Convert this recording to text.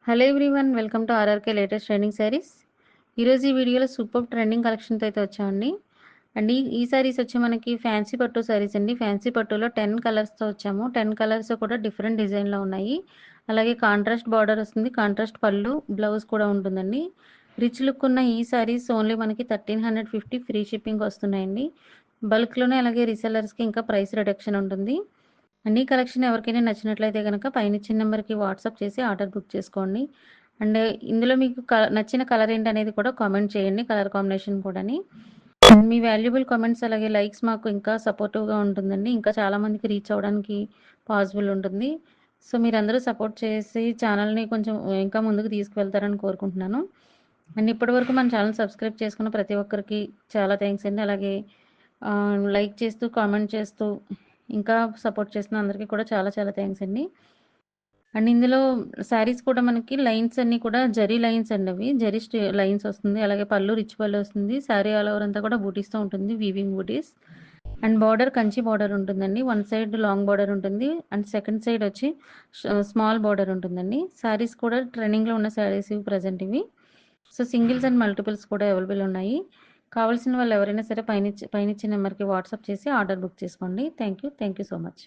Hello everyone, welcome to RRK latest trending saris. ఈరోజు ఈ వీడియోలో సూపర్ ట్రెండింగ్ కలెక్షన్తో అయితే వచ్చామండి. అండ్ ఈ శారీస్ వచ్చి మనకి ఫ్యాన్సీ పట్టు శారీస్ అండి. ఫ్యాన్సీ పట్టులో 10 కలర్స్తో వచ్చాము. 10 కలర్స్ కూడా డిఫరెంట్ డిజైన్లో ఉన్నాయి. అలాగే కాంట్రాస్ట్ బార్డర్ వస్తుంది, కాంట్రాస్ట్ పళ్ళు, బ్లౌజ్ కూడా ఉంటుందండి. రిచ్ లుక్ ఉన్న ఈ శారీస్ ఓన్లీ మనకి 1350 ఫ్రీ షిప్పింగ్ వస్తున్నాయండి. బల్క్లోనే అలాగే రీసెలర్స్కి ఇంకా ప్రైస్ రిడక్షన్ ఉంటుంది. అన్ని కలెక్షన్ ఎవరికైనా నచ్చినట్లయితే కనుక పైన ఇచ్చిన నెంబర్కి వాట్సాప్ చేసి ఆర్డర్ బుక్ చేసుకోండి. అండ్ ఇందులో మీకు నచ్చిన కలర్ ఏంటనేది కూడా కామెంట్ చేయండి, కలర్ కాంబినేషన్ కూడాని. మీ వాల్యుబుల్ కామెంట్స్ అలాగే లైక్స్ మాకు ఇంకా సపోర్టివ్గా ఉంటుందండి. ఇంకా చాలామందికి రీచ్ అవ్వడానికి పాసిబుల్ ఉంటుంది. సో మీరందరూ సపోర్ట్ చేసి ఛానల్ని కొంచెం ఇంకా ముందుకు తీసుకువెళ్తారని కోరుకుంటున్నాను. అండ్ ఇప్పటివరకు మన ఛానల్ సబ్స్క్రైబ్ చేసుకున్న ప్రతి ఒక్కరికి చాలా థ్యాంక్స్ అండి. అలాగే లైక్ చేస్తూ కామెంట్ చేస్తూ ఇంకా సపోర్ట్ చేసిన అందరికీ కూడా చాలా చాలా థ్యాంక్స్ అండి. అండ్ ఇందులో శారీస్ కూడా మనకి లైన్స్ అన్నీ కూడా జరీ లైన్స్ అండి, అవి జరీ లైన్స్ వస్తుంది. అలాగే పళ్ళు రిచ్ పళ్ళు వస్తుంది. శారీ ఆల్ ఓవర్ అంతా కూడా బూటీస్తో ఉంటుంది, వీవింగ్ బూటీస్. అండ్ బార్డర్ కంచి బార్డర్ ఉంటుందండి. వన్ సైడ్ లాంగ్ బార్డర్ ఉంటుంది అండ్ సెకండ్ సైడ్ వచ్చి స్మాల్ బార్డర్ ఉంటుందండి. శారీస్ కూడా ట్రెండింగ్లో ఉన్న శారీస్ ఇవి ప్రజెంట్ ఇవి. సో సింగిల్స్ అండ్ మల్టిపుల్స్ కూడా అవైలబుల్ ఉన్నాయి. కావాల్సిన వాళ్ళు ఎవరైనా సరే పైన నెంబర్కి వాట్సాప్ చేసి ఆర్డర్ బుక్ చేసుకోండి. Thank you so much.